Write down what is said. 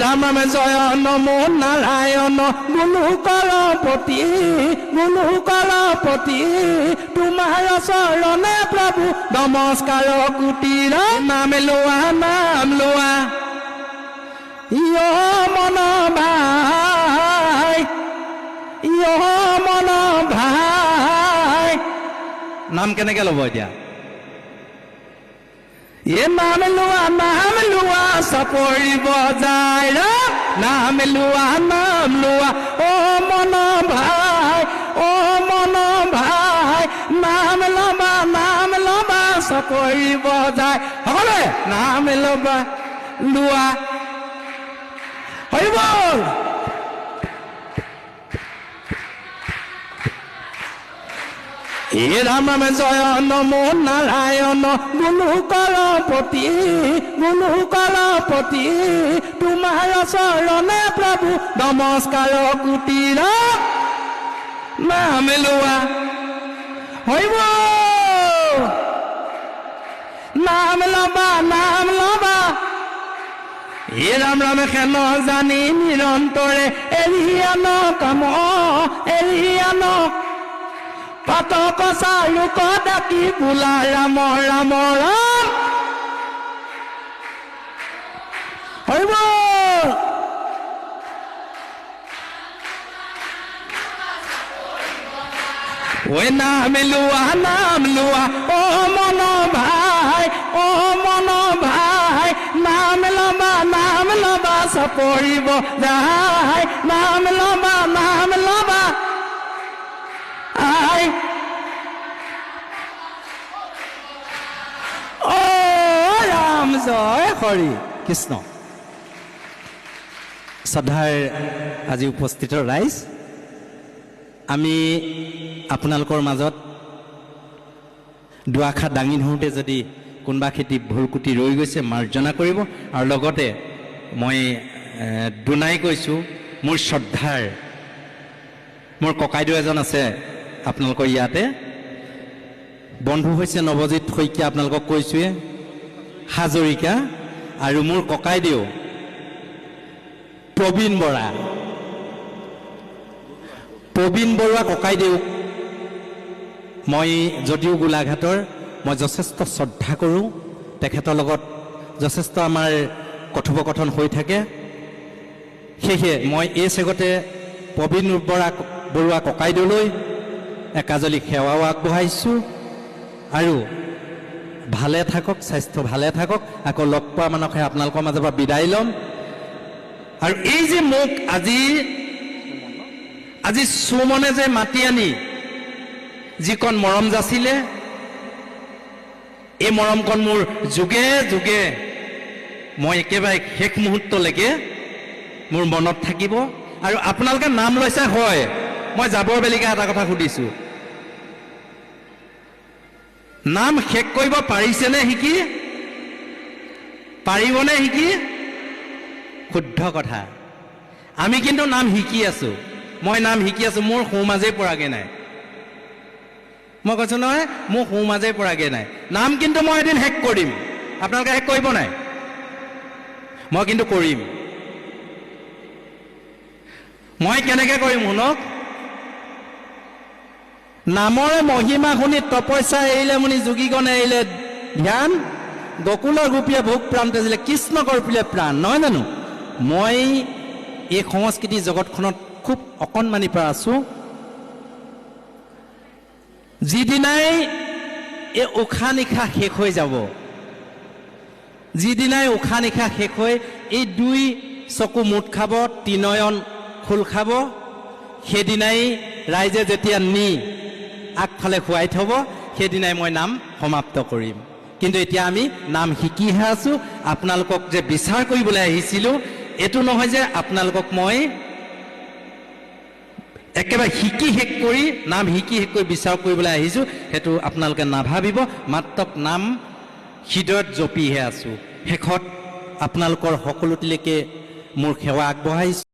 ৰাম ৰাম জয় নমো নাৰায়ণ গুণু কৰপতি তোমাৰ চৰণে প্ৰভু নমস্কাৰ কুটিৰ নাম লোৱা ইয় মন ভাই নাম কেনেকে ল'ব এতিয়া নাম লোৱা চাপৰিব যায় নাম লোৱা অ মন ভাই নাম ল'বা চাপৰিব যায় সকলোৱে নাম লোৱা হৈ গ'ল ৰাম ৰাম জয় নমো নাৰায়ণ গুণু কৰপতি তোমাৰ চৰণে প্ৰভু নমস্কাৰ কুটিৰ নাম লোৱা হৈব নাম ল'বা ৰাম ৰাম খেন জানি নিৰন্তৰে এৰি আন পাতক চালুক ডাকি বোলা ৰাম হৈব ঐ নাম লোৱা অ মন ভাই নাম ল'বা চাপৰিব যায় নাম ল'বা আই অ ৰাম জয় হৰি কৃষ্ণ শ্ৰদ্ধাৰ আজি উপস্থিত ৰাইজ আমি আপোনালোকৰ মাজত দুআষাৰ দাঙি ধৰোঁতে যদি কোনোবা খেতি ভুলকুটি ৰৈ গৈছে মাৰ্জনা কৰিব আৰু লগতে মই দুনাই কৈছোঁ মোৰ শ্ৰদ্ধাৰ মোৰ ককাইদেউ এজন আছে আপোনালোকৰ ইয়াতে বন্ধু হৈছে নৱজিৎ শইকীয়া আপোনালোকক কৈছোঁৱে হাজৰিকা আৰু মোৰ ককাইদেউ প্ৰবীণ বৰুৱা ককাইদেউক মই যদিও গোলাঘাটৰ মই যথেষ্ট শ্ৰদ্ধা কৰোঁ তেখেতৰ লগত যথেষ্ট আমাৰ কথোপকথন হৈ থাকে সেয়ে মই এই চেগতে প্ৰবীণ বৰুৱা ককাইদেউলৈ একাজলি সেৱাও আগবঢ়াইছোঁ আৰু ভালে থাকক স্বাস্থ্য ভালে থাকক আকৌ লগ পোৱা মানকহে আপোনালোকৰ মাজৰ পৰা বিদায় ল'ম আৰু এই যে মোক আজি সুমনে যে মাতি আনি যিকণ মৰম যাচিলে এই মৰমকণ মোৰ যুগে যুগে মই একেবাৰে শেষ মুহূৰ্তলৈকে মোৰ মনত থাকিব আৰু আপোনালোকে নাম লৈছে হয় মই যাবৰ বেলিকা এটা কথা সুধিছোঁ নাম শেষ কৰিব পাৰিছেনে পাৰিবনে শুদ্ধ কথা আমি কিন্তু নাম শিকি আছোঁ মই নাম শিকি আছোঁ মোৰ সোঁ মাজেই পৰাগৈ নাই মই কৈছোঁ নহয় মোৰ সোঁ মাজেই পৰাগৈ নাই নাম কিন্তু মই এদিন শেষ কৰিম আপোনালোকে শেষ কৰিব নাই মই কিন্তু কৰিম মই কেনেকৈ কৰিম শুনক নামৰে মহিমা শুনি তপস্যা এৰিলে মুনি যোগীগণে এৰিলে ধ্যান গকুলৰ গোপীয়ে ভোগ প্ৰাণ তেজিলে কৃষ্ণ কৰ্পিলে প্ৰাণ নহয় জানো মই এই সংস্কৃতি জগতখনত খুব অকণমানিৰ পৰা আছোঁ যিদিনাই এই উশাহ নিশাহ শেষ হৈ যাব যিদিনাই উশাহ নিশাহ শেষ হৈ এই দুই চকু মুঠ খাব তিনয়ন খোল খাব সেইদিনাই ৰাইজে যেতিয়া নি আগফালে শুৱাই থ'ব সেইদিনাই মই নাম সমাপ্ত কৰিম কিন্তু এতিয়া আমি নাম শিকিহে আছোঁ আপোনালোকক যে বিচাৰ কৰিবলৈ আহিছিলোঁ এইটো নহয় যে আপোনালোকক মই একেবাৰে শিকি শেষ কৰি নাম শিকি শেষ কৰি বিচাৰ কৰিবলৈ আহিছোঁ সেইটো আপোনালোকে নাভাবিব মাত্ৰ নাম হৃদয়ত জপিহে আছোঁ শেষত আপোনালোকৰ সকলোটিলৈকে মোৰ সেৱা আগবঢ়াইছোঁ।